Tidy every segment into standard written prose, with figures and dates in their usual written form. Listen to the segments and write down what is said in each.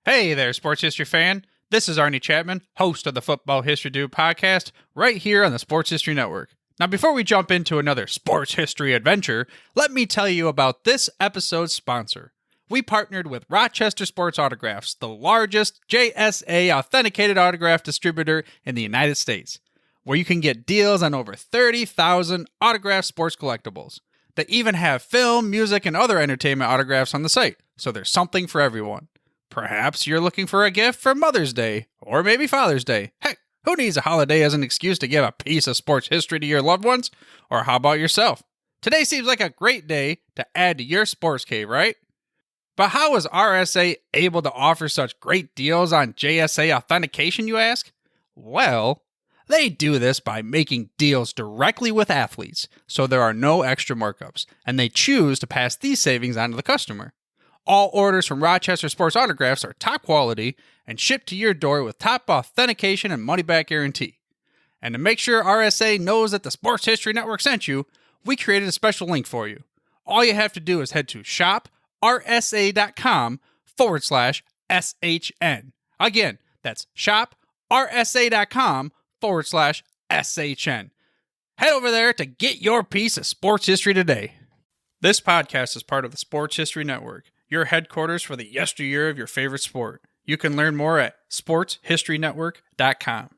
Hey there, sports history fan. This is Arnie Chapman, host of the Football History Dude podcast, right here on the Sports History Network. Now, before we jump into another sports history adventure, let me tell you about this episode's sponsor. We partnered with Rochester Sports Autographs, the largest JSA authenticated autograph distributor in the United States, where you can get deals on over 30,000 autographed sports collectibles. They even have film, music, and other entertainment autographs on the site, so there's something for everyone. Perhaps you're looking for a gift for Mother's Day, or maybe Father's Day. Heck, who needs a holiday as an excuse to give a piece of sports history to your loved ones? Or how about yourself? Today seems like a great day to add to your sports cave, right? But how is RSA able to offer such great deals on JSA authentication, you ask? Well, they do this by making deals directly with athletes, so there are no extra markups, and they choose to pass these savings on to the customer. All orders from Rochester Sports Autographs are top quality and shipped to your door with top authentication and money-back guarantee. And to make sure RSA knows that the Sports History Network sent you, we created a special link for you. All you have to do is head to shoprsa.com/SHN. Again, that's shoprsa.com/SHN. Head over there to get your piece of sports history today. This podcast is part of the Sports History Network, your headquarters for the yesteryear of your favorite sport. You can learn more at sportshistorynetwork.com.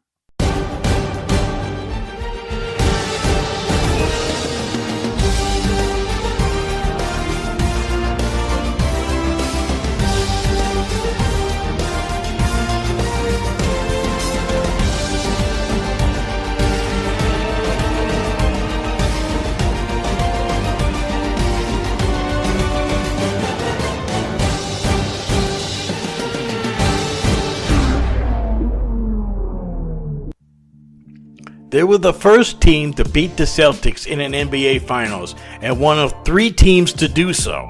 They were the first team to beat the Celtics in an NBA Finals and one of 3 teams to do so.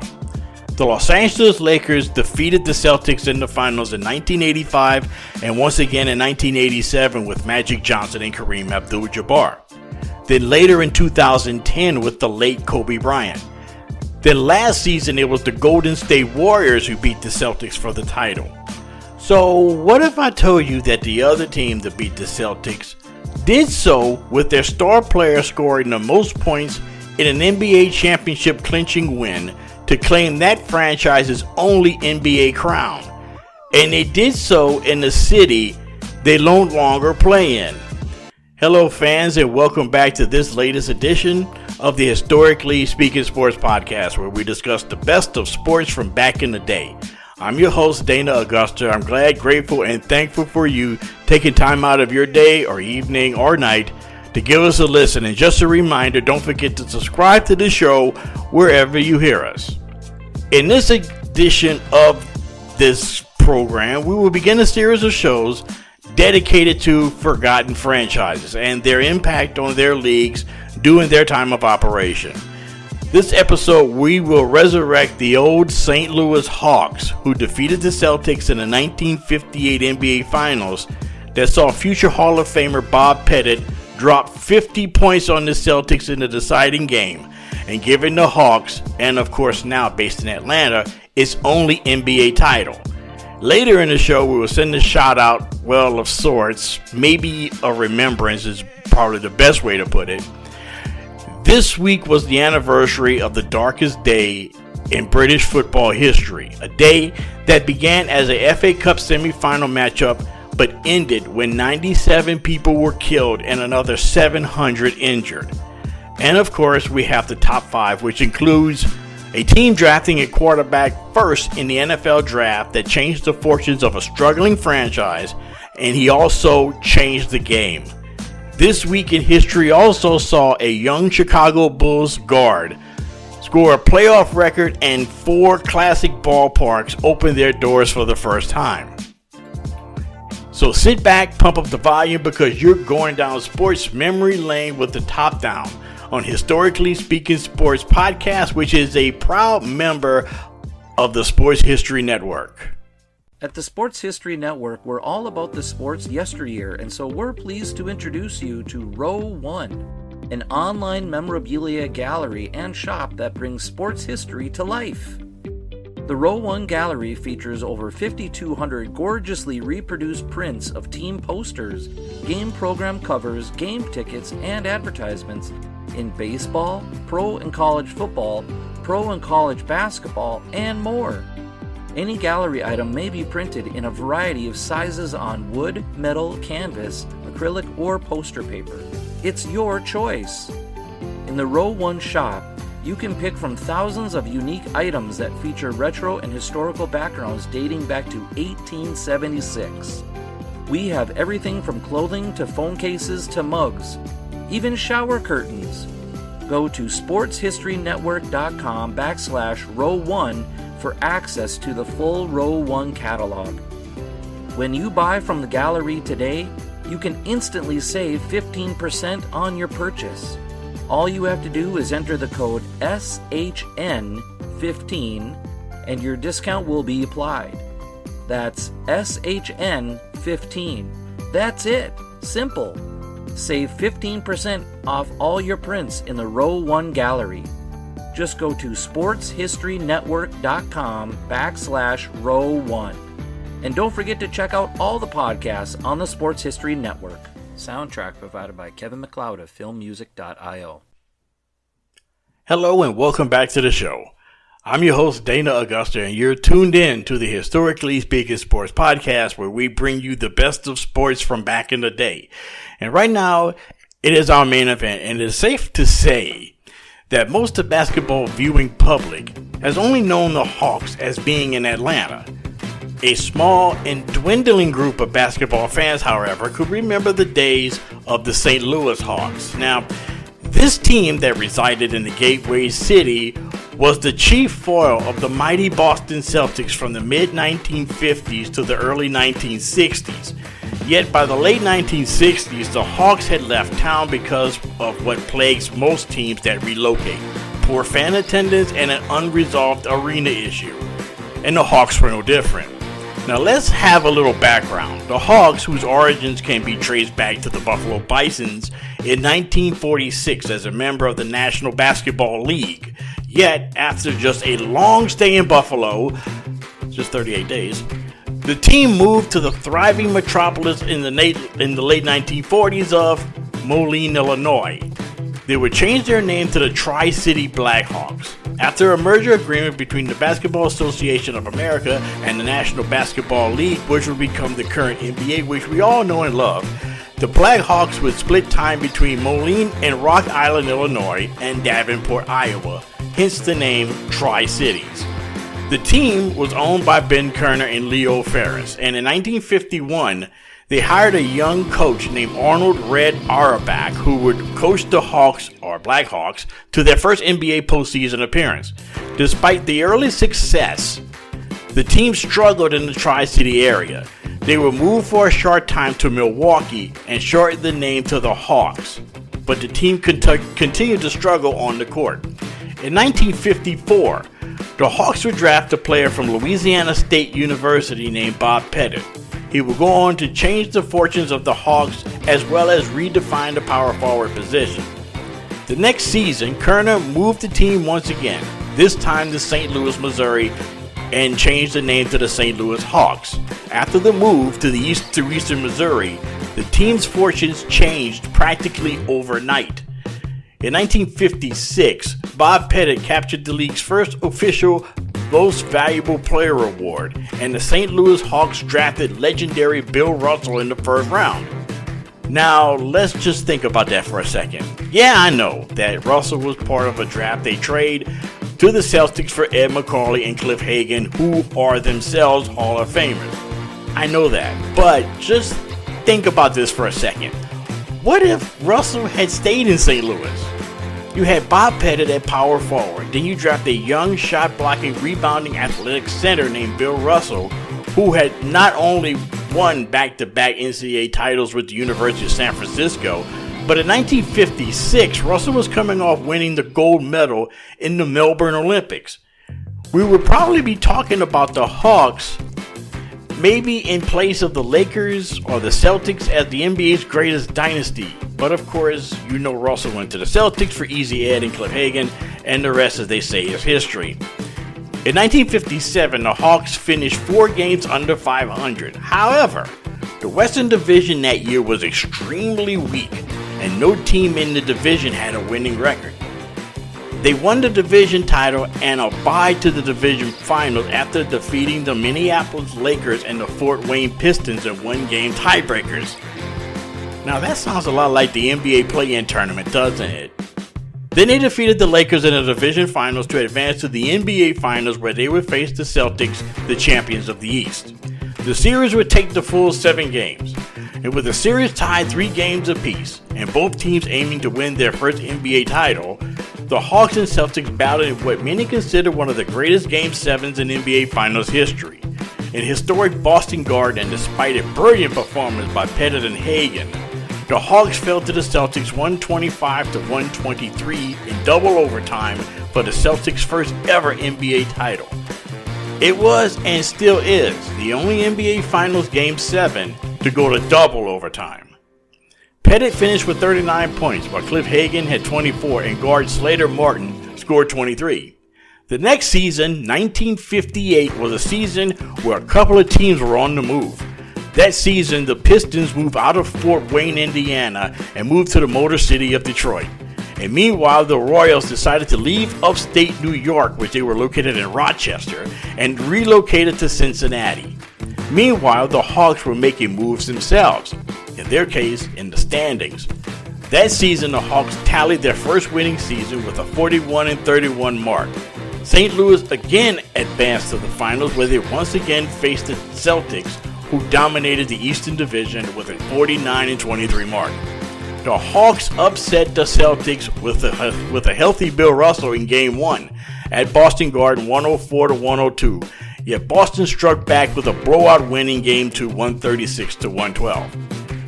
The Los Angeles Lakers defeated the Celtics in the Finals in 1985 and once again in 1987 with Magic Johnson and Kareem Abdul-Jabbar. Then later in 2010 with the late Kobe Bryant. Then last season it was the Golden State Warriors who beat the Celtics for the title. So what if I told you that the other team to beat the Celtics did so with their star player scoring the most points in an NBA championship clinching win to claim that franchise's only NBA crown. And they did so in the city they no longer play in. Hello fans, and welcome back to this latest edition of the Historically Speaking Sports Podcast, where we discuss the best of sports from back in the day. I'm your host, Dana Augusta. I'm glad, grateful, and thankful for you taking time out of your day or evening or night to give us a listen. And just a reminder, don't forget to subscribe to the show wherever you hear us. In this edition of this program, we will begin a series of shows dedicated to forgotten franchises and their impact on their leagues during their time of operation. This episode, we will resurrect the old St. Louis Hawks, who defeated the Celtics in the 1958 NBA Finals that saw future Hall of Famer Bob Pettit drop 50 points on the Celtics in the deciding game, and giving the Hawks, and of course now based in Atlanta, its only NBA title. Later in the show, we will send a shout out, well, of sorts, maybe a remembrance is probably the best way to put it. This week was the anniversary of the darkest day in British football history, a day that began as a FA Cup semi-final matchup but ended when 97 people were killed and another 700 injured. And of course, we have the top 5, which includes a team drafting a quarterback first in the NFL draft that changed the fortunes of a struggling franchise, and he also changed the game. This week in history also saw a young Chicago Bulls guard score a playoff record, and 4 classic ballparks open their doors for the first time. So sit back, pump up the volume, because you're going down sports memory lane with the top down on Historically Speaking Sports Podcast, which is a proud member of the Sports History Network. At the Sports History Network, we're all about the sports yesteryear, and so we're pleased to introduce you to Row 1, an online memorabilia gallery and shop that brings sports history to life. The Row 1 gallery features over 5,200 gorgeously reproduced prints of team posters, game program covers, game tickets, and advertisements in baseball, pro and college football, pro and college basketball, and more. Any gallery item may be printed in a variety of sizes on wood, metal, canvas, acrylic, or poster paper. It's your choice. In the Row 1 shop, you can pick from thousands of unique items that feature retro and historical backgrounds dating back to 1876. We have everything from clothing to phone cases to mugs, even shower curtains. Go to sportshistorynetwork.com/row1 for access to the full Row 1 catalog. When you buy from the gallery today, you can instantly save 15% on your purchase. All you have to do is enter the code SHN15 and your discount will be applied. That's SHN15. That's it. Simple. Save 15% off all your prints in the Row 1 gallery. Just go to sportshistorynetwork.com/row1. And don't forget to check out all the podcasts on the Sports History Network. Soundtrack provided by Kevin MacLeod of filmmusic.io. Hello and welcome back to the show. I'm your host, Dana Augusta, and you're tuned in to the Historically Speaking Sports Podcast, where we bring you the best of sports from back in the day. And right now, it is our main event, and it is safe to say that most of the basketball viewing public has only known the Hawks as being in Atlanta. A small and dwindling group of basketball fans, however, could remember the days of the St. Louis Hawks. Now, this team that resided in the Gateway City was the chief foil of the mighty Boston Celtics from the mid-1950s to the early 1960s. Yet by the late 1960s, the Hawks had left town because of what plagues most teams that relocate: poor fan attendance and an unresolved arena issue. And the Hawks were no different. Now let's have a little background. The Hawks, whose origins can be traced back to the Buffalo Bisons in 1946 as a member of the National Basketball League. Yet, after just a long stay in Buffalo, just 38 days, the team moved to the thriving metropolis in the late 1940s of Moline, Illinois. They would change their name to the Tri-City Blackhawks. After a merger agreement between the Basketball Association of America and the National Basketball League, which would become the current NBA, which we all know and love, the Blackhawks would split time between Moline and Rock Island, Illinois, and Davenport, Iowa, hence the name Tri-Cities. The team was owned by Ben Kerner and Leo Ferris, and in 1951, they hired a young coach named Arnold Red Auerbach, who would coach the Hawks, or Blackhawks, to their first NBA postseason appearance. Despite the early success, the team struggled in the Tri-City area. They were moved for a short time to Milwaukee and shortened the name to the Hawks, but the team continued to struggle on the court. In 1954, the Hawks would draft a player from Louisiana State University named Bob Pettit. He would go on to change the fortunes of the Hawks as well as redefine the power forward position. The next season, Kerner moved the team once again, this time to St. Louis, Missouri, and changed the name to the St. Louis Hawks. After the move to eastern Missouri, the team's fortunes changed practically overnight. In 1956, Bob Pettit captured the league's first official Most Valuable Player award, and the St. Louis Hawks drafted legendary Bill Russell in the first round. Now, let's just think about that for a second. Yeah, I know that Russell was part of a draft day trade to the Celtics for Ed McCauley and Cliff Hagan, who are themselves Hall of Famers. I know that, but just think about this for a second. What if Russell had stayed in St. Louis? You had Bob Pettit at power forward. Then you draft a young shot-blocking, rebounding, athletic center named Bill Russell, who had not only won back-to-back NCAA titles with the University of San Francisco, but in 1956, Russell was coming off winning the gold medal in the Melbourne Olympics. We would probably be talking about the Hawks maybe in place of the Lakers or the Celtics as the NBA's greatest dynasty. But of course, you know Russell went to the Celtics for Easy Ed and Cliff Hagan, and the rest, as they say, is history. In 1957, the Hawks finished 4 games under 500. However, the Western Division that year was extremely weak, and no team in the division had a winning record. They won the division title and a bye to the division finals after defeating the Minneapolis Lakers and the Fort Wayne Pistons in 1-game tiebreakers. Now that sounds a lot like the NBA play-in tournament, doesn't it? Then they defeated the Lakers in the division finals to advance to the NBA finals, where they would face the Celtics, the champions of the East. The series would take the full 7 games, and with the series tied 3 games apiece, and both teams aiming to win their first NBA title, the Hawks and Celtics battled in what many consider one of the greatest Game 7s in NBA Finals history. In historic Boston Garden, despite a brilliant performance by Pettit and Hagan, the Hawks fell to the Celtics 125-123 in double overtime for the Celtics' first ever NBA title. It was, and still is, the only NBA Finals Game 7 to go to double overtime. Pettit finished with 39 points, while Cliff Hagan had 24 and guard Slater Martin scored 23. The next season, 1958, was a season where a couple of teams were on the move. That season, the Pistons moved out of Fort Wayne, Indiana, and moved to the Motor City of Detroit. And meanwhile, the Royals decided to leave upstate New York, which they were located in Rochester, and relocated to Cincinnati. Meanwhile, the Hawks were making moves themselves, in their case, in the standings. That season, the Hawks tallied their first winning season with a 41-31 mark. St. Louis again advanced to the finals, where they once again faced the Celtics, who dominated the Eastern Division with a 49-23 mark. The Hawks upset the Celtics with a healthy Bill Russell in Game 1 at Boston Garden 104-102, yet Boston struck back with a blowout win in Game 2 136-112.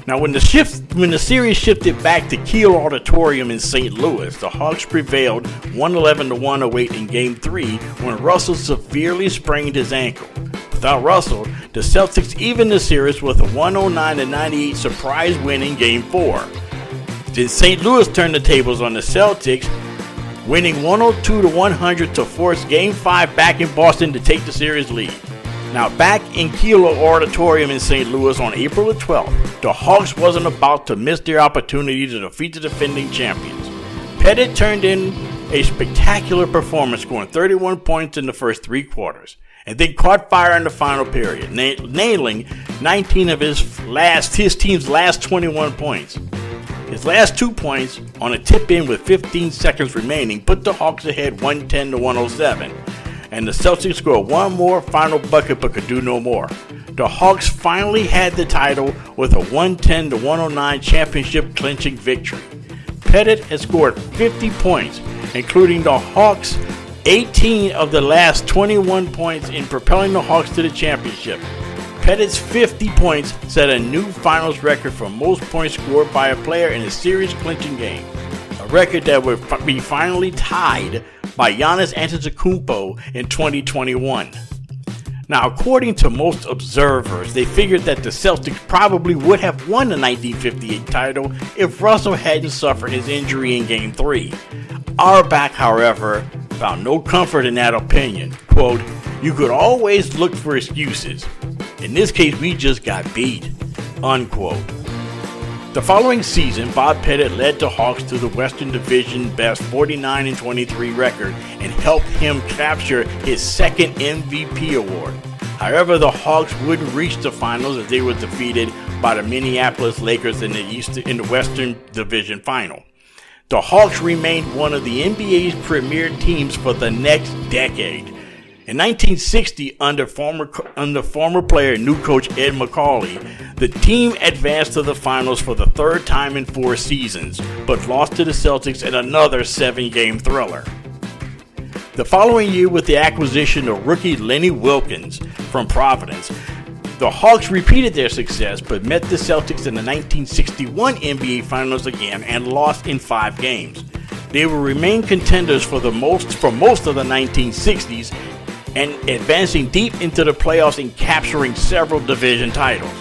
Now when the series shifted back to Kiel Auditorium in St. Louis, the Hawks prevailed 111-108 in Game 3 when Russell severely sprained his ankle. Without Russell, the Celtics evened the series with a 109-98 surprise win in Game 4. Then St. Louis turned the tables on the Celtics, winning 102-100 to force Game 5 back in Boston to take the series lead. Now back in Kiel Auditorium in St. Louis on April 12th, the Hawks wasn't about to miss their opportunity to defeat the defending champions. Pettit turned in a spectacular performance, scoring 31 points in the first 3 quarters, and then caught fire in the final period, nailing 19 of his team's last 21 points. His last 2 points on a tip-in with 15 seconds remaining put the Hawks ahead 110-107, and the Celtics scored one more final bucket but could do no more. The Hawks finally had the title with a 110-109 championship-clinching victory. Pettit has scored 50 points, including the Hawks' 18 of the last 21 points in propelling the Hawks to the championship. Pettit's 50 points set a new finals record for most points scored by a player in a series-clinching game, a record that would be finally tied by Giannis Antetokounmpo in 2021. Now, according to most observers, they figured that the Celtics probably would have won the 1958 title if Russell hadn't suffered his injury in Game 3. Auerbach, however, found no comfort in that opinion. Quote, "You could always look for excuses. In this case, we just got beat." Unquote. The following season, Bob Pettit led the Hawks to the Western Division best 49-23 record and helped him capture his second MVP award. However, the Hawks wouldn't reach the finals as they were defeated by the Minneapolis Lakers in the Western Division final. The Hawks remained one of the NBA's premier teams for the next decade. In 1960, under former player and new coach Ed McCauley, the team advanced to the finals for the 3rd time in 4 seasons, but lost to the Celtics in another 7-game thriller. The following year, with the acquisition of rookie Lenny Wilkins from Providence, the Hawks repeated their success, but met the Celtics in the 1961 NBA Finals again and lost in 5 games. They will remain contenders for most of the 1960s, and advancing deep into the playoffs and capturing several division titles.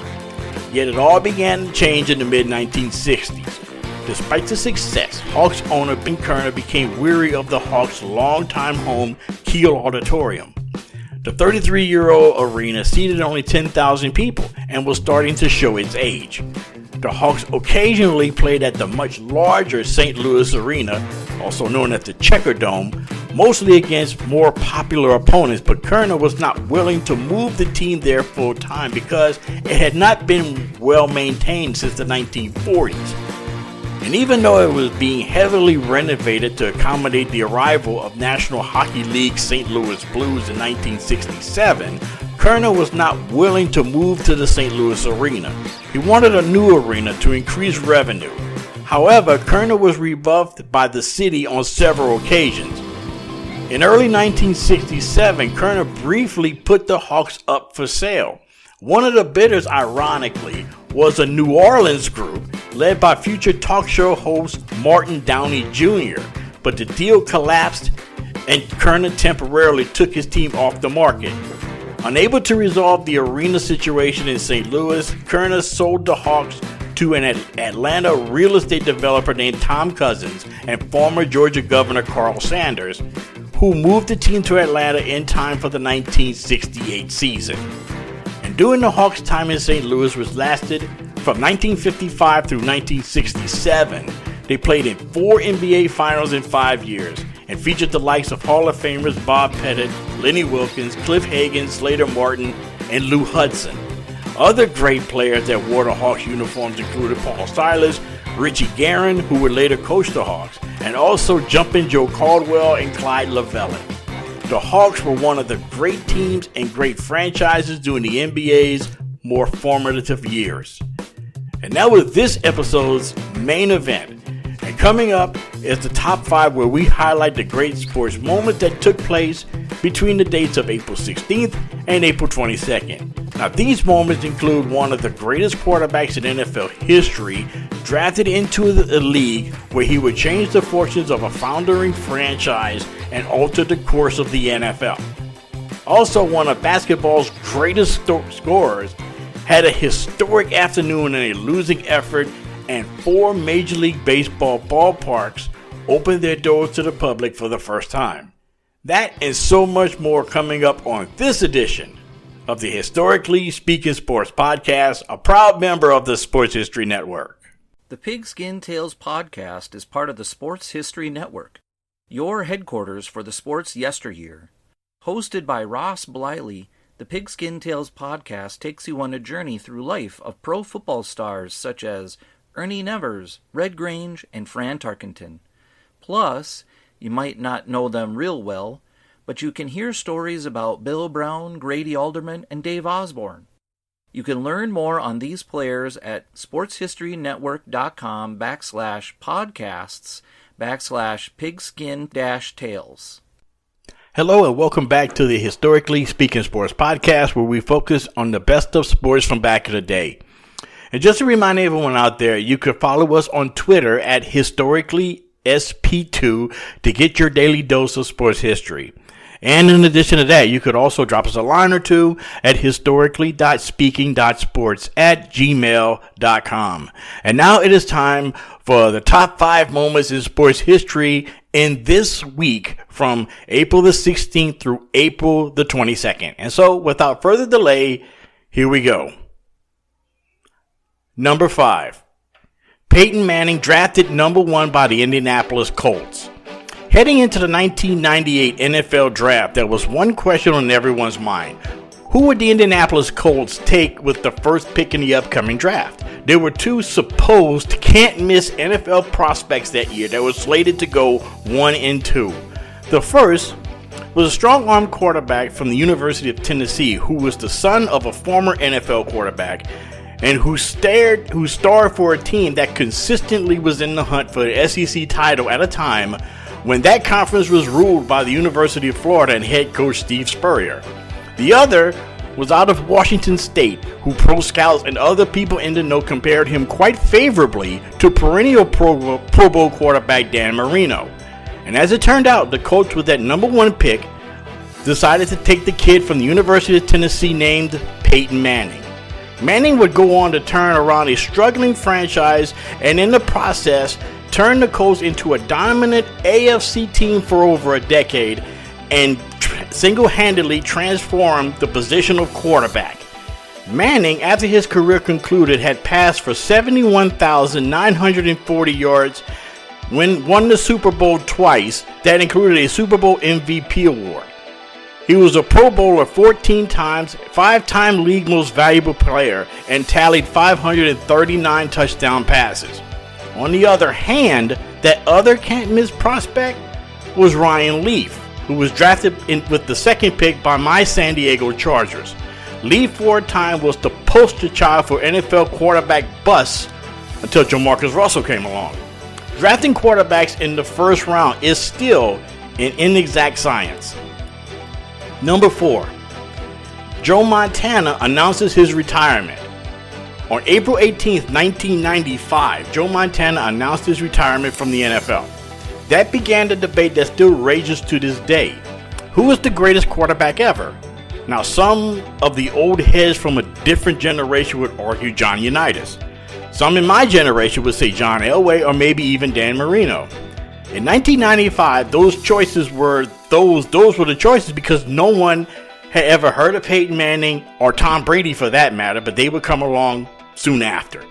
Yet it all began to change in the mid-1960s. Despite the success, Hawks owner Ben Kerner became weary of the Hawks' longtime home, Kiel Auditorium. The 33-year-old arena seated only 10,000 people and was starting to show its age. The Hawks occasionally played at the much larger St. Louis Arena, also known as the Checker Dome, mostly against more popular opponents, but Kerner was not willing to move the team there full time because it had not been well maintained since the 1940s. And even though it was being heavily renovated to accommodate the arrival of National Hockey League St. Louis Blues in 1967, Kerner was not willing to move to the St. Louis Arena. He wanted a new arena to increase revenue. However, Kerner was rebuffed by the city on several occasions. In early 1967, Kerner briefly put the Hawks up for sale. One of the bidders, ironically, was a New Orleans group led by future talk show host Martin Downey Jr., but the deal collapsed and Kerner temporarily took his team off the market. Unable to resolve the arena situation in St. Louis, Kerner sold the Hawks to an Atlanta real estate developer named Tom Cousins and former Georgia Governor Carl Sanders, who moved the team to Atlanta in time for the 1968 season. And during the Hawks' time in St. Louis, which lasted from 1955 through 1967, they played in 4 NBA Finals in 5 years and featured the likes of Hall of Famers Bob Pettit, Lenny Wilkins, Cliff Hagan, Slater Martin, and Lou Hudson. Other great players that wore the Hawks uniforms included Paul Silas, Richie Guerin, who would later coach the Hawks, and also Jumpin' Joe Caldwell and Clyde Lovellette. The Hawks were one of the great teams and great franchises during the NBA's more formative years. And that was this episode's main event. And coming up is the top 5, where we highlight the great sports moments that took place between the dates of April 16th and April 22nd. Now, these moments include one of the greatest quarterbacks in NFL history, drafted into the league where he would change the fortunes of a founding franchise and alter the course of the NFL. Also, one of basketball's greatest scorers had a historic afternoon in a losing effort, and 4 Major League Baseball ballparks opened their doors to the public for the first time. That and so much more coming up on this edition of the Historically Speaking Sports Podcast, a proud member of the Sports History Network. The Pigskin Tales podcast is part of the Sports History Network, your headquarters for the sports yesteryear. Hosted by Ross Bliley, the Pigskin Tales podcast takes you on a journey through life of pro football stars such as Ernie Nevers, Red Grange, and Fran Tarkenton. Plus, you might not know them real well, but you can hear stories about Bill Brown, Grady Alderman, and Dave Osborne. You can learn more on these players at sportshistorynetwork.com/podcasts/pigskin-tales. Hello and welcome back to the Historically Speaking Sports Podcast, where we focus on the best of sports from back in the day. And just to remind everyone out there, you can follow us on Twitter at HistoricallySP2 to get your daily dose of sports history. And in addition to that, you could also drop us a line or two at historically.speaking.sports@gmail.com. And now it is time for the top 5 moments in sports history in this week from April the 16th through April the 22nd. And so, without further delay, here we go. Number 5. Peyton Manning drafted number 1 by the Indianapolis Colts. Heading into the 1998 NFL Draft, there was one question on everyone's mind. Who would the Indianapolis Colts take with the first pick in the upcoming draft? There were 2 supposed can't-miss NFL prospects that year that were slated to go 1 and 2. The first was a strong-arm quarterback from the University of Tennessee who was the son of a former NFL quarterback and who starred for a team that consistently was in the hunt for the SEC title at a time when that conference was ruled by the University of Florida and head coach Steve Spurrier. The other was out of Washington State, who pro scouts and other people in the know compared him quite favorably to perennial Pro Bowl quarterback Dan Marino. And as it turned out, the Colts with that number 1 pick decided to take the kid from the University of Tennessee named Peyton Manning. Manning would go on to turn around a struggling franchise and in the process turn the Colts into a dominant AFC team for over a decade and single-handedly transformed the position of quarterback. Manning, after his career concluded, had passed for 71,940 yards, won the Super Bowl twice. That included a Super Bowl MVP award. He was a Pro Bowler 14 times, 5-time league most valuable player, and tallied 539 touchdown passes. On the other hand, that other can't-miss prospect was Ryan Leaf, who was drafted with the second pick by my San Diego Chargers. Leaf for a time was the poster child for NFL quarterback busts until Jamarcus Russell came along. Drafting quarterbacks in the first round is still an inexact science. Number 4. Joe Montana announces his retirement. On April 18, 1995, Joe Montana announced his retirement from the NFL. That began the debate that still rages to this day. Who is the greatest quarterback ever? Now, some of the old heads from a different generation would argue John Unitas. Some in my generation would say John Elway or maybe even Dan Marino. In 1995, those were the choices because no one had ever heard of Peyton Manning or Tom Brady for that matter, but they would come along soon after.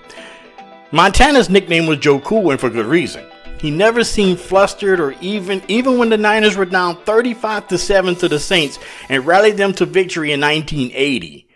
Montana's nickname was Joe Cool, and for good reason. He never seemed flustered, or even when the Niners were down 35-7 to the Saints and rallied them to victory in 1980.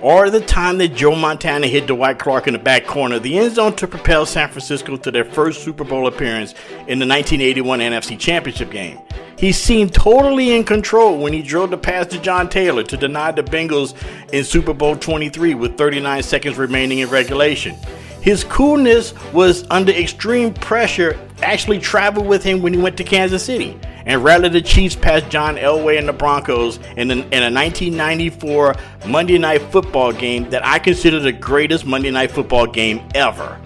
Or the time that Joe Montana hit Dwight Clark in the back corner of the end zone to propel San Francisco to their first Super Bowl appearance in the 1981 NFC Championship game. He seemed totally in control when he drilled the pass to John Taylor to deny the Bengals in Super Bowl 23 with 39 seconds remaining in regulation. His coolness was under extreme pressure actually traveled with him when he went to Kansas City and rallied the Chiefs past John Elway and the Broncos in a 1994 Monday Night Football game that I consider the greatest Monday Night Football game ever.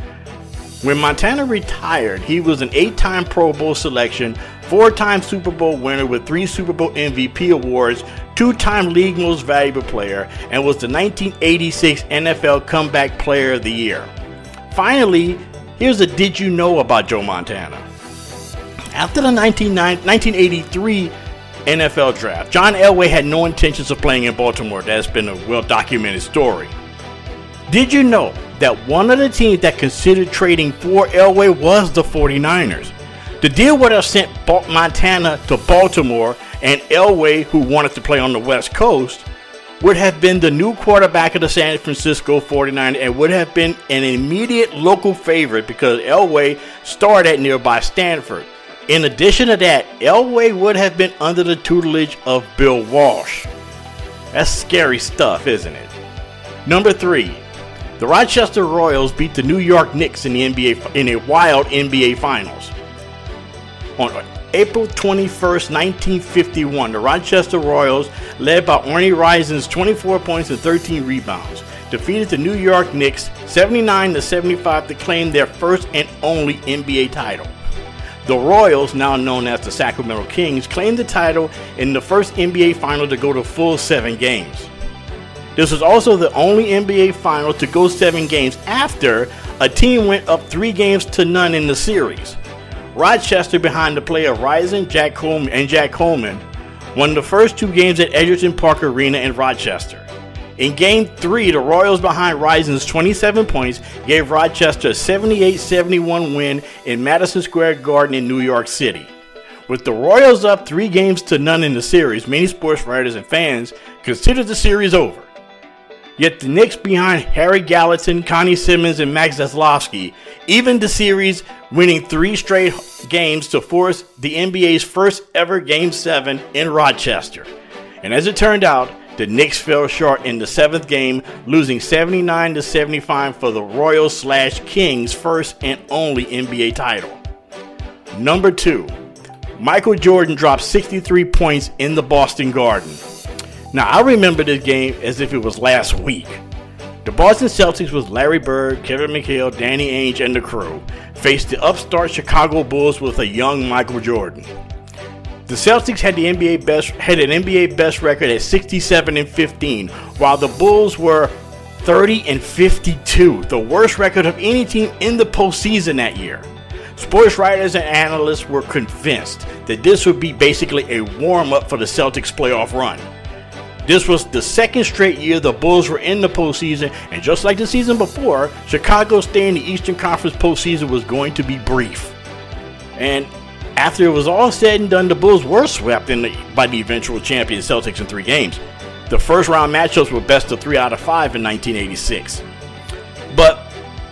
When Montana retired, he was an 8-time Pro Bowl selection, 4-time Super Bowl winner with 3 Super Bowl MVP awards, 2-time League Most Valuable Player, and was the 1986 NFL Comeback Player of the Year. Finally, here's a did you know about Joe Montana. After the 1983 NFL Draft, John Elway had no intentions of playing in Baltimore. That's been a well-documented story. Did you know that one of the teams that considered trading for Elway was the 49ers? The deal would have sent Montana to Baltimore, and Elway, who wanted to play on the West Coast, would have been the new quarterback of the San Francisco 49ers and would have been an immediate local favorite because Elway starred at nearby Stanford. In addition to that, Elway would have been under the tutelage of Bill Walsh. That's scary stuff, isn't it? Number 3. The Rochester Royals beat the New York Knicks in a wild NBA Finals. On April 21st, 1951, the Rochester Royals, led by Ernie Risen's 24 points and 13 rebounds, defeated the New York Knicks 79-75 to claim their first and only NBA title. The Royals, now known as the Sacramento Kings, claimed the title in the first NBA final to go to full 7 games. This was also the only NBA final to go 7 games after a team went up 3-0 in the series. Rochester, behind the play of Risen, Jack Coleman, won the first 2 games at Edgerton Park Arena in Rochester. In Game 3, the Royals, behind Risen's 27 points, gave Rochester a 78-71 win in Madison Square Garden in New York City. With the Royals up 3-0 in the series, many sports writers and fans considered the series over. Yet the Knicks, behind Harry Gallatin, Connie Simmons, and Max Zaslofsky, evened the series, winning 3 straight games to force the NBA's first ever Game 7 in Rochester. And as it turned out, the Knicks fell short in the 7th game, losing 79-75 for the Royals/Kings' first and only NBA title. Number 2. Michael Jordan dropped 63 points in the Boston Garden. Now, I remember this game as if it was last week. The Boston Celtics with Larry Bird, Kevin McHale, Danny Ainge, and the crew faced the upstart Chicago Bulls with a young Michael Jordan. The Celtics had an NBA best record at 67-15, while the Bulls were 30-52, the worst record of any team in the postseason that year. Sports writers and analysts were convinced that this would be basically a warm-up for the Celtics' playoff run. This was the second straight year the Bulls were in the postseason, and just like the season before, Chicago's stay in the Eastern Conference postseason was going to be brief. And after it was all said and done, the Bulls were swept by the eventual champion Celtics in 3 games. The first round matchups were best of 3 out of 5 in 1986. But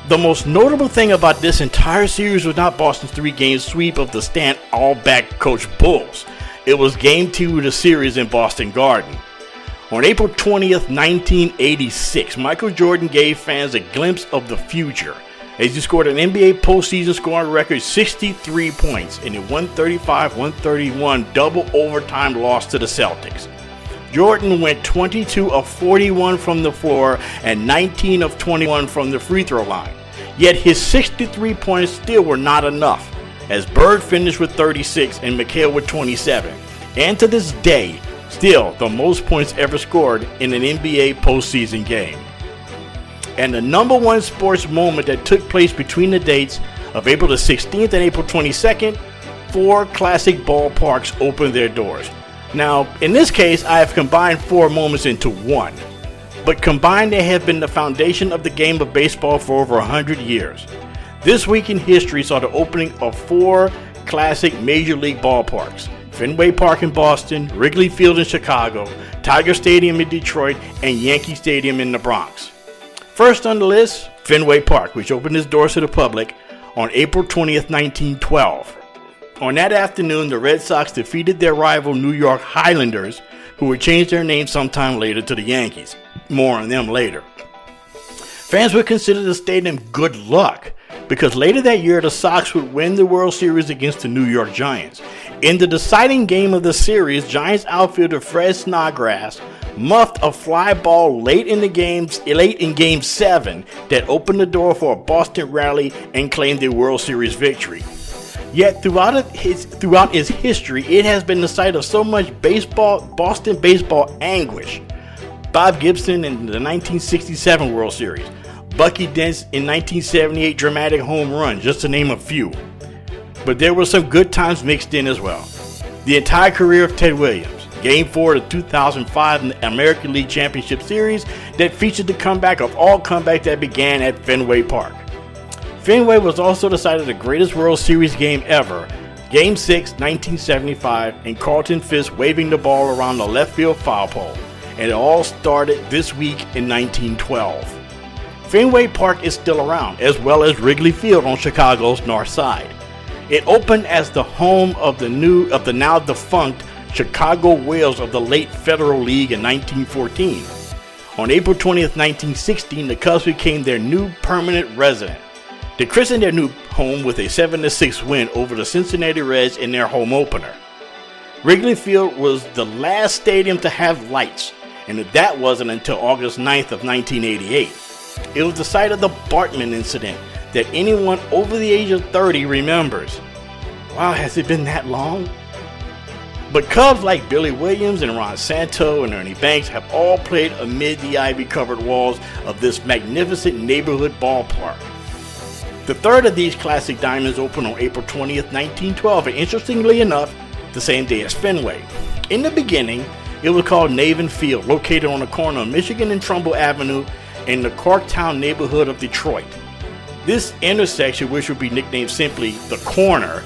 the most notable thing about this entire series was not Boston's 3-game sweep of the Stan Albeck coach Bulls. It was Game 2 of the series in Boston Garden. On April 20th, 1986, Michael Jordan gave fans a glimpse of the future as he scored an NBA postseason scoring record 63 points in a 135-131 double overtime loss to the Celtics. Jordan went 22 of 41 from the floor and 19 of 21 from the free throw line. Yet his 63 points still were not enough, as Bird finished with 36 and McHale with 27. And to this day, still the most points ever scored in an NBA postseason game. And the number one sports moment that took place between the dates of April the 16th and April 22nd, 4 classic ballparks opened their doors. Now, in this case, I have combined 4 moments into one. But combined, they have been the foundation of the game of baseball for over 100 years. This week in history saw the opening of 4 classic Major League ballparks: Fenway Park in Boston, Wrigley Field in Chicago, Tiger Stadium in Detroit, and Yankee Stadium in the Bronx. First on the list, Fenway Park, which opened its doors to the public on April 20th, 1912. On that afternoon, the Red Sox defeated their rival New York Highlanders, who would change their name sometime later to the Yankees. More on them later. Fans would consider the stadium good luck, because later that year the Sox would win the World Series against the New York Giants. In the deciding game of the series, Giants outfielder Fred Snodgrass muffed a fly ball late in Game 7 that opened the door for a Boston rally and claimed a World Series victory. Yet throughout its history, it has been the site of so much Boston baseball anguish. Bob Gibson in the 1967 World Series, Bucky Dent's in 1978 dramatic home run, just to name a few. But there were some good times mixed in as well. The entire career of Ted Williams, Game 4 of the 2005 American League Championship Series that featured the comeback of all comebacks that began at Fenway Park. Fenway was also the site of the greatest World Series game ever, Game 6, 1975, and Carlton Fisk waving the ball around the left field foul pole. And it all started this week in 1912. Fenway Park is still around, as well as Wrigley Field on Chicago's north side. It opened as the home of the now defunct Chicago Whales of the late Federal League in 1914. On April 20th, 1916, the Cubs became their new permanent resident. They christened their new home with a 7-6 win over the Cincinnati Reds in their home opener. Wrigley Field was the last stadium to have lights, and that wasn't until August 9th of 1988. It was the site of the Bartman incident that anyone over the age of 30 remembers. Wow, has it been that long? But Cubs like Billy Williams and Ron Santo and Ernie Banks have all played amid the ivy-covered walls of this magnificent neighborhood ballpark. The third of these classic diamonds opened on April 20th, 1912, and interestingly enough, the same day as Fenway. In the beginning, it was called Navin Field, located on the corner of Michigan and Trumbull Avenue in the Corktown neighborhood of Detroit. This intersection, which would be nicknamed simply the Corner,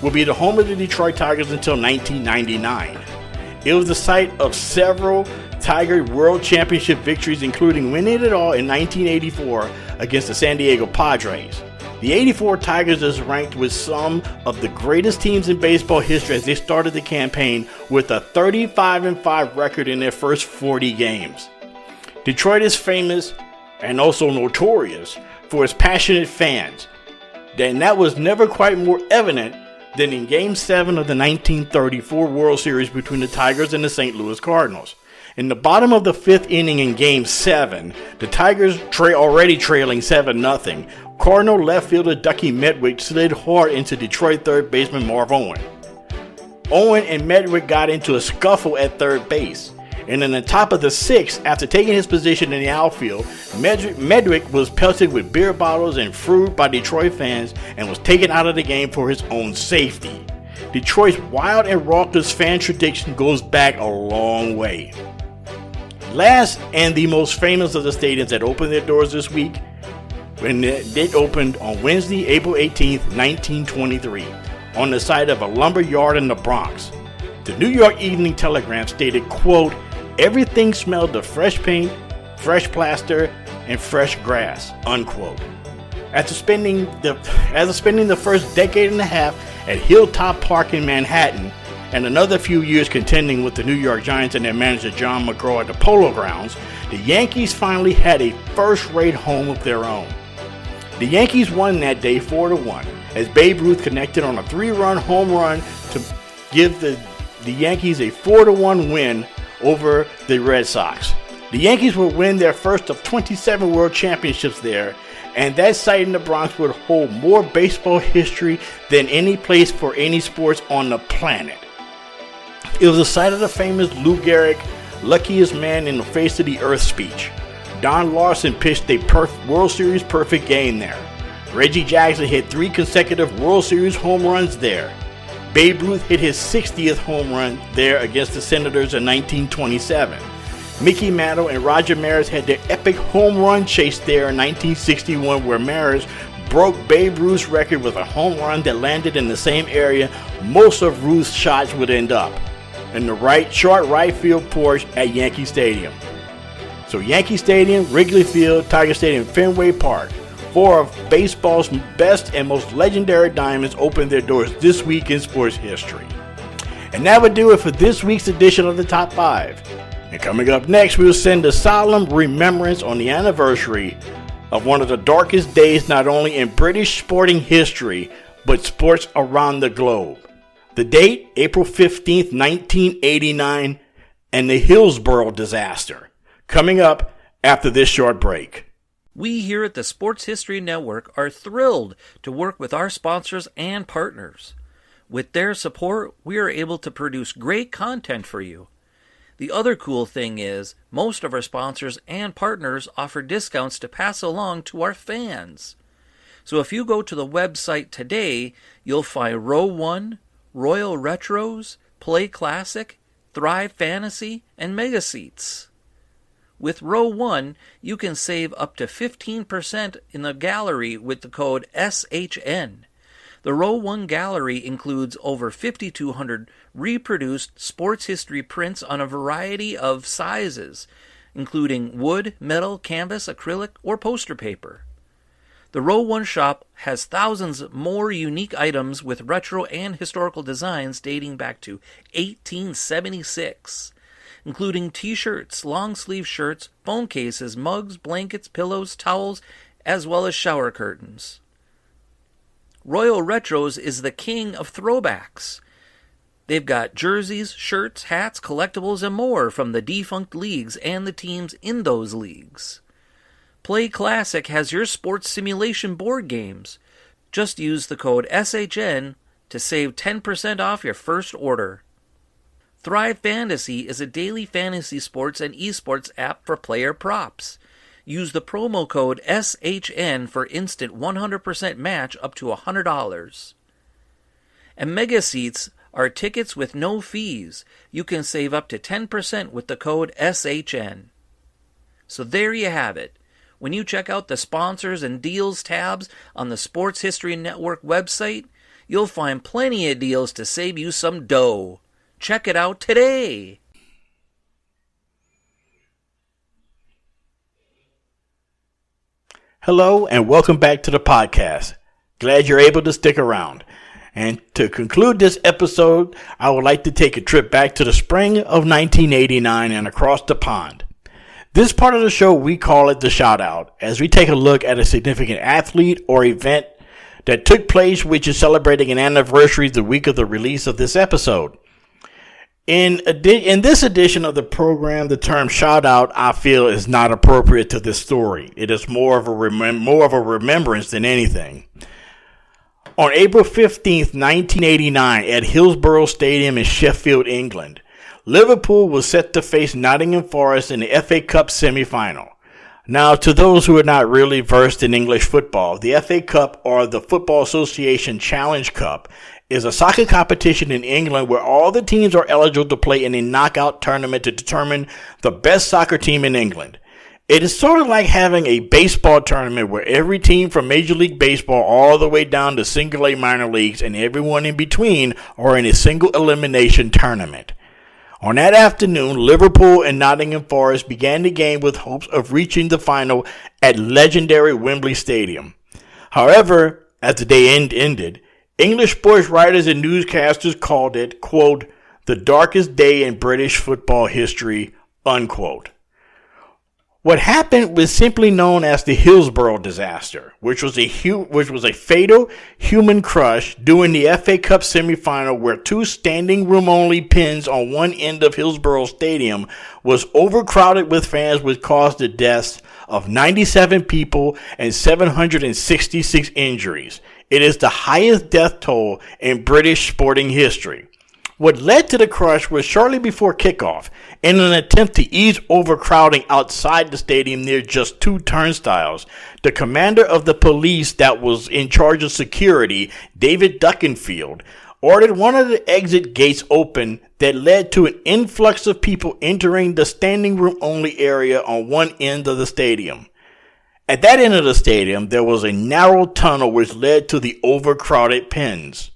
would be the home of the Detroit Tigers until 1999. It was the site of several Tiger World Championship victories, including winning it all in 1984 against the San Diego Padres. The 84 Tigers is ranked with some of the greatest teams in baseball history as they started the campaign with a 35-5 record in their first 40 games. Detroit is famous and also notorious for its passionate fans, and that was never quite more evident than in Game 7 of the 1934 World Series between the Tigers and the St. Louis Cardinals. In the bottom of the 5th inning in Game 7, the Tigers already trailing 7-0. Cardinal left fielder Ducky Medwick slid hard into Detroit third baseman Marv Owen. Owen and Medwick got into a scuffle at third base, And in the top of the sixth, after taking his position in the outfield, Medwick was pelted with beer bottles and fruit by Detroit fans and was taken out of the game for his own safety. Detroit's wild and raucous fan tradition goes back a long way. Last and the most famous of the stadiums that opened their doors this week, when it opened on Wednesday, April 18th, 1923, on the site of a lumber yard in the Bronx. The New York Evening Telegram stated, quote, "Everything smelled of fresh paint, fresh plaster, and fresh grass," unquote. After spending the first decade and a half at Hilltop Park in Manhattan, and another few years contending with the New York Giants and their manager John McGraw at the Polo Grounds, the Yankees finally had a first-rate home of their own. The Yankees won that day 4-1, as Babe Ruth connected on a 3-run home run to give the Yankees a 4-1 win over the Red Sox. The Yankees would win their first of 27 World Championships there, and that site in the Bronx would hold more baseball history than any place for any sports on the planet. It was the site of the famous Lou Gehrig, luckiest man in the face of the earth speech. Don Larson pitched a World Series perfect game there. Reggie Jackson hit 3 consecutive World Series home runs there. Babe Ruth hit his 60th home run there against the Senators in 1927. Mickey Mantle and Roger Maris had their epic home run chase there in 1961, where Maris broke Babe Ruth's record with a home run that landed in the same area most of Ruth's shots would end up, in the short right field porch at Yankee Stadium. So Yankee Stadium, Wrigley Field, Tiger Stadium, Fenway Park, 4 of baseball's best and most legendary diamonds opened their doors this week in sports history. And that would do it for this week's edition of the Top 5. And coming up next, we will send a solemn remembrance on the anniversary of one of the darkest days not only in British sporting history, but sports around the globe. The date, April 15th, 1989, and the Hillsborough Disaster. Coming up after this short break. We here at the Sports History Network are thrilled to work with our sponsors and partners. With their support, we are able to produce great content for you. The other cool thing is, most of our sponsors and partners offer discounts to pass along to our fans. So if you go to the website today, you'll find Row 1, Royal Retros, Play Classic, Thrive Fantasy, and Mega Seats. With Row 1, you can save up to 15% in the gallery with the code SHN. The Row 1 gallery includes over 5,200 reproduced sports history prints on a variety of sizes, including wood, metal, canvas, acrylic, or poster paper. The Row 1 shop has thousands more unique items with retro and historical designs dating back to 1876. Including t-shirts, long-sleeve shirts, phone cases, mugs, blankets, pillows, towels, as well as shower curtains. Royal Retros is the king of throwbacks. They've got jerseys, shirts, hats, collectibles, and more from the defunct leagues and the teams in those leagues. Play Classic has your sports simulation board games. Just use the code SHN to save 10% off your first order. Thrive Fantasy is a daily fantasy sports and esports app for player props. Use the promo code SHN for instant 100% match up to $100. And Mega Seats are tickets with no fees. You can save up to 10% with the code SHN. So there you have it. When you check out the sponsors and deals tabs on the Sports History Network website, you'll find plenty of deals to save you some dough. Check it out today. Hello and welcome back to the podcast. Glad you're able to stick around. And to conclude this episode, I would like to take a trip back to the spring of 1989 and across the pond. This part of the show, we call it the shout out, as we take a look at a significant athlete or event that took place which is celebrating an anniversary the week of the release of this episode. In this edition of the program, the term shout out, I feel, is not appropriate to this story. It is more of a remembrance than anything. On April 15th, 1989, at Hillsborough Stadium in Sheffield, England, Liverpool was set to face Nottingham Forest in the FA Cup semi-final. Now, to those who are not really versed in English football, the FA Cup, or the Football Association Challenge Cup, is a soccer competition in England where all the teams are eligible to play in a knockout tournament to determine the best soccer team in England. It is sort of like having a baseball tournament where every team from Major League Baseball all the way down to single A minor leagues and everyone in between are in a single elimination tournament. On that afternoon, Liverpool and Nottingham Forest began the game with hopes of reaching the final at legendary Wembley Stadium. However, as the day ended, English sports writers and newscasters called it, quote, the darkest day in British football history, unquote. What happened was simply known as the Hillsborough Disaster, which was a fatal human crush during the FA Cup semifinal where two standing room only pens on one end of Hillsborough Stadium was overcrowded with fans, which caused the deaths of 97 people and 766 injuries. It is the highest death toll in British sporting history. What led to the crush was shortly before kickoff, in an attempt to ease overcrowding outside the stadium near just two turnstiles, the commander of the police that was in charge of security, David Duckenfield, ordered one of the exit gates open that led to an influx of people entering the standing room only area on one end of the stadium. At that end of the stadium, there was a narrow tunnel which led to the overcrowded pens.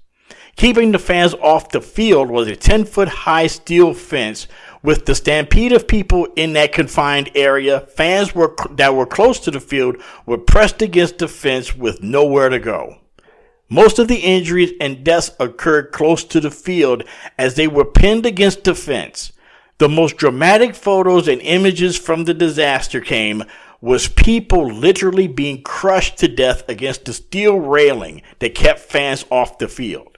Keeping the fans off the field was a 10-foot-high steel fence. With the stampede of people in that confined area, fans that were close to the field were pressed against the fence with nowhere to go. Most of the injuries and deaths occurred close to the field as they were pinned against the fence. The most dramatic photos and images from the disaster was people literally being crushed to death against the steel railing that kept fans off the field.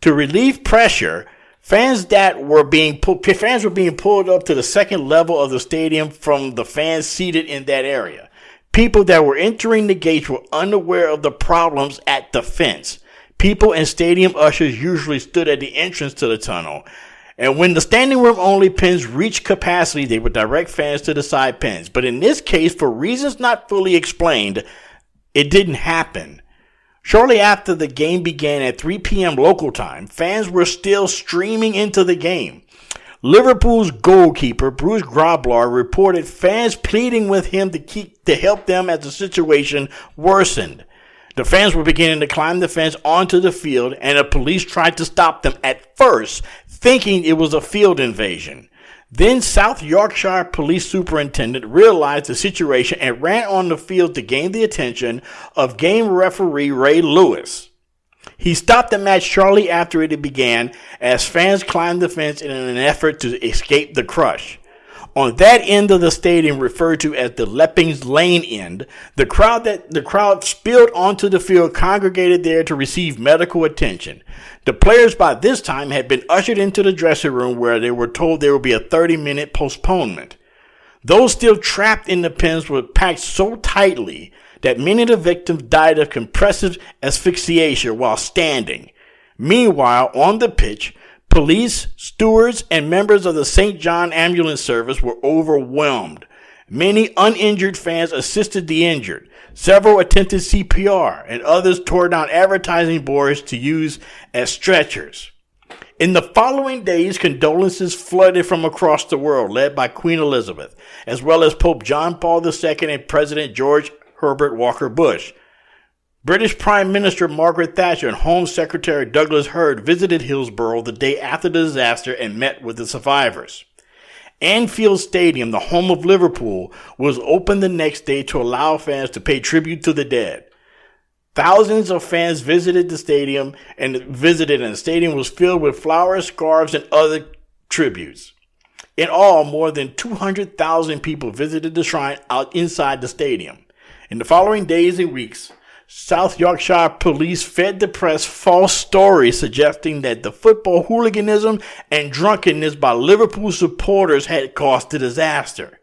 To relieve pressure, fans were being pulled up to the second level of the stadium from the fans seated in that area. People that were entering the gates were unaware of the problems at the fence. People and stadium ushers usually stood at the entrance to the tunnel. And when the standing room only pens reached capacity, they would direct fans to the side pens. But in this case, for reasons not fully explained, it didn't happen. Shortly after the game began at 3 p.m. local time, fans were still streaming into the game. Liverpool's goalkeeper, Bruce Grobbelaar, reported fans pleading with him to help them as the situation worsened. The fans were beginning to climb the fence onto the field, and the police tried to stop them at first, thinking it was a field invasion. Then South Yorkshire Police Superintendent realized the situation and ran on the field to gain the attention of game referee Ray Lewis. He stopped the match shortly after it began as fans climbed the fence in an effort to escape the crush. On that end of the stadium, referred to as the Leppings Lane end, the crowd spilled onto the field, congregated there to receive medical attention. The players by this time had been ushered into the dressing room where they were told there would be a 30-minute postponement. Those still trapped in the pens were packed so tightly that many of the victims died of compressive asphyxiation while standing. Meanwhile, on the pitch, police, stewards, and members of the St. John Ambulance Service were overwhelmed. Many uninjured fans assisted the injured. Several attempted CPR, and others tore down advertising boards to use as stretchers. In the following days, condolences flooded from across the world, led by Queen Elizabeth, as well as Pope John Paul II and President George Herbert Walker Bush. British Prime Minister Margaret Thatcher and Home Secretary Douglas Hurd visited Hillsborough the day after the disaster and met with the survivors. Anfield Stadium, the home of Liverpool, was open the next day to allow fans to pay tribute to the dead. Thousands of fans visited the stadium, and the stadium was filled with flowers, scarves, and other tributes. In all, more than 200,000 people visited the shrine out inside the stadium. In the following days and weeks, South Yorkshire Police fed the press false stories suggesting that the football hooliganism and drunkenness by Liverpool supporters had caused the disaster.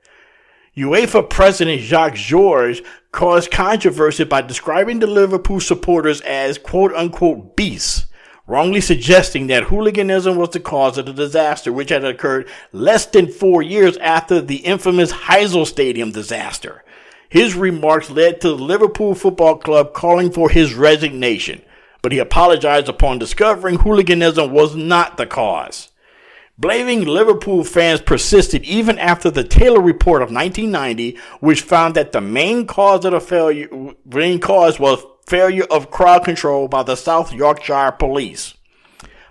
UEFA President Jacques Georges caused controversy by describing the Liverpool supporters as quote-unquote beasts, wrongly suggesting that hooliganism was the cause of the disaster, which had occurred less than 4 years after the infamous Heysel Stadium disaster. His remarks led to the Liverpool Football Club calling for his resignation, but he apologized upon discovering hooliganism was not the cause. Blaming Liverpool fans persisted even after the Taylor Report of 1990, which found that the main cause was failure of crowd control by the South Yorkshire Police.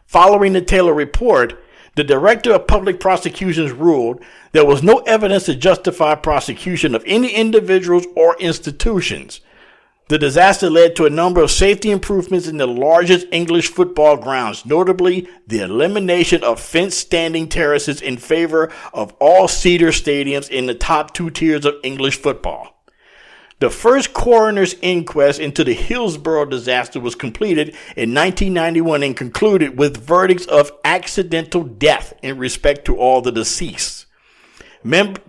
Following the Taylor Report, the Director of Public Prosecutions ruled there was no evidence to justify prosecution of any individuals or institutions. The disaster led to a number of safety improvements in the largest English football grounds, notably the elimination of fenced standing terraces in favor of all cedar stadiums in the top 2 tiers of English football. The first coroner's inquest into the Hillsborough disaster was completed in 1991 and concluded with verdicts of accidental death in respect to all the deceased.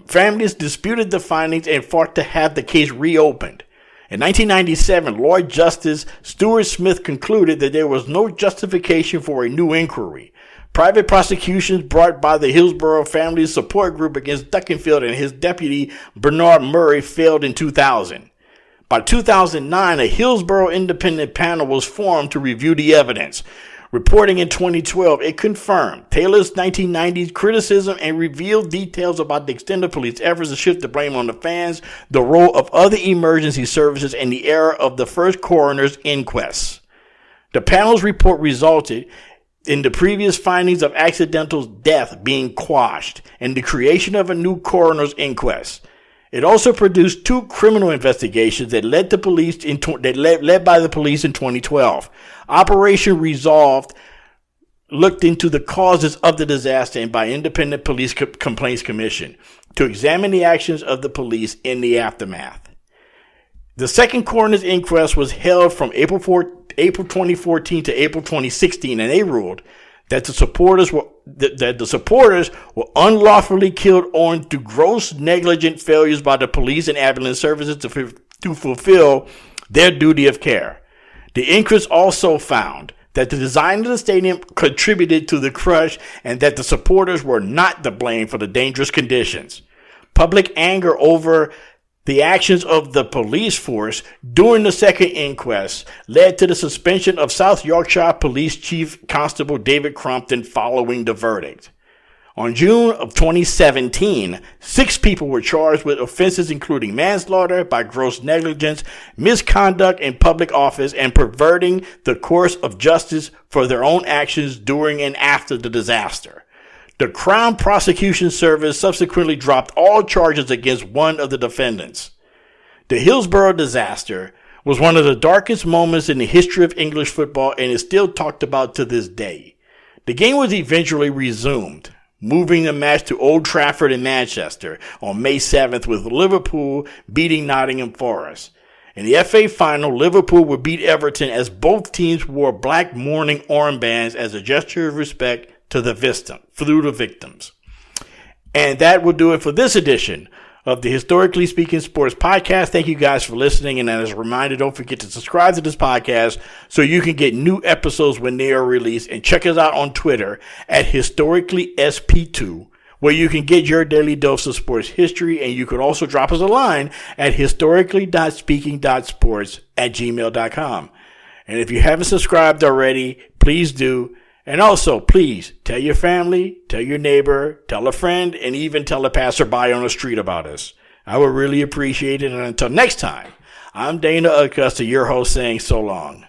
Families disputed the findings and fought to have the case reopened. In 1997, Lord Justice Stuart Smith concluded that there was no justification for a new inquiry. Private prosecutions brought by the Hillsborough Family Support Group against Duckenfield and his deputy Bernard Murray failed in 2000. By 2009, a Hillsborough independent panel was formed to review the evidence. Reporting in 2012, it confirmed Taylor's 1990s criticism and revealed details about the extended police efforts to shift the blame on the fans, the role of other emergency services, and the error of the first coroner's inquest. The panel's report resulted in the previous findings of accidental death being quashed and the creation of a new coroner's inquest. It also produced 2 criminal investigations that led by the police in 2012. Operation Resolved looked into the causes of the disaster and by Independent Police Complaints Commission to examine the actions of the police in the aftermath. The second coroner's inquest was held from April 2014 to April 2016, and they ruled that the supporters were unlawfully killed owing to gross negligent failures by the police and ambulance services to fulfill their duty of care. The inquest also found that the design of the stadium contributed to the crush and that the supporters were not to blame for the dangerous conditions. Public anger over the actions of the police force during the second inquest led to the suspension of South Yorkshire Police Chief Constable David Crompton following the verdict. On June of 2017, 6 people were charged with offenses including manslaughter by gross negligence, misconduct in public office, and perverting the course of justice for their own actions during and after the disaster. The Crown Prosecution Service subsequently dropped all charges against one of the defendants. The Hillsborough disaster was one of the darkest moments in the history of English football and is still talked about to this day. The game was eventually resumed, moving the match to Old Trafford in Manchester on May 7th with Liverpool beating Nottingham Forest. In the FA final, Liverpool would beat Everton as both teams wore black mourning armbands as a gesture of respect to the victims. And that will do it for this edition of the Historically Speaking Sports Podcast. Thank you guys for listening. And as a reminder, don't forget to subscribe to this podcast so you can get new episodes when they are released. And check us out on Twitter at HistoricallySP2, where you can get your daily dose of sports history. And you could also drop us a line at historically.speaking.sports@gmail.com. And if you haven't subscribed already, please do. And also, please tell your family, tell your neighbor, tell a friend, and even tell a passerby on the street about us. I would really appreciate it. And until next time, I'm Dana Augusta, your host, saying so long.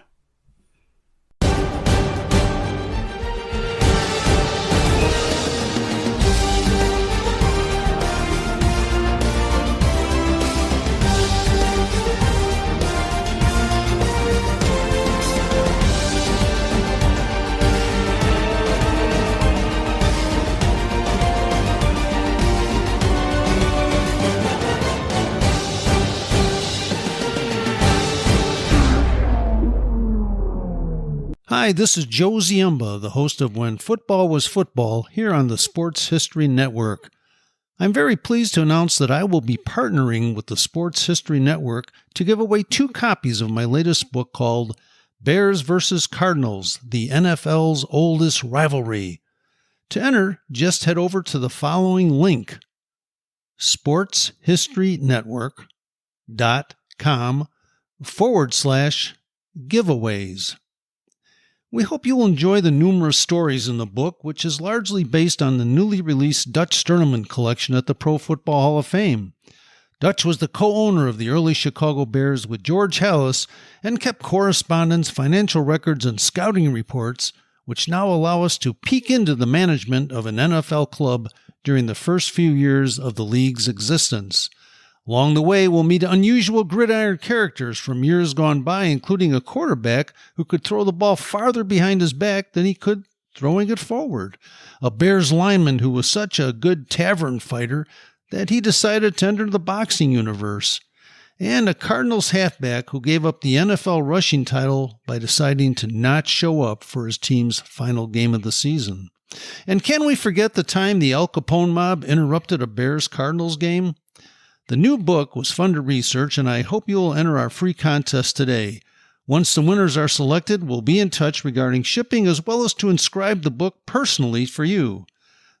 Hi, this is Joe Ziemba, the host of When Football Was Football, here on the Sports History Network. I'm very pleased to announce that I will be partnering with the Sports History Network to give away 2 copies of my latest book called Bears versus Cardinals, the NFL's oldest rivalry. To enter, just head over to the following link, sportshistorynetwork.com/giveaways. We hope you'll enjoy the numerous stories in the book, which is largely based on the newly released Dutch Tournament collection at the Pro Football Hall of Fame. Dutch was the co-owner of the early Chicago Bears with George Halas and kept correspondence, financial records, and scouting reports, which now allow us to peek into the management of an NFL club during the first few years of the league's existence. Along the way, we'll meet unusual gridiron characters from years gone by, including a quarterback who could throw the ball farther behind his back than he could throwing it forward, a Bears lineman who was such a good tavern fighter that he decided to enter the boxing universe, and a Cardinals halfback who gave up the NFL rushing title by deciding to not show up for his team's final game of the season. And can we forget the time the Al Capone mob interrupted a Bears-Cardinals game? The new book was fun to research, and I hope you will enter our free contest today. Once the winners are selected, we'll be in touch regarding shipping as well as to inscribe the book personally for you.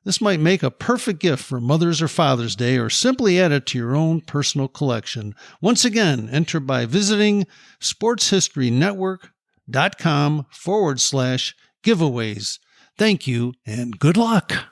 This might make a perfect gift for Mother's or Father's Day, or simply add it to your own personal collection. Once again, enter by visiting sportshistorynetwork.com/giveaways. Thank you and good luck.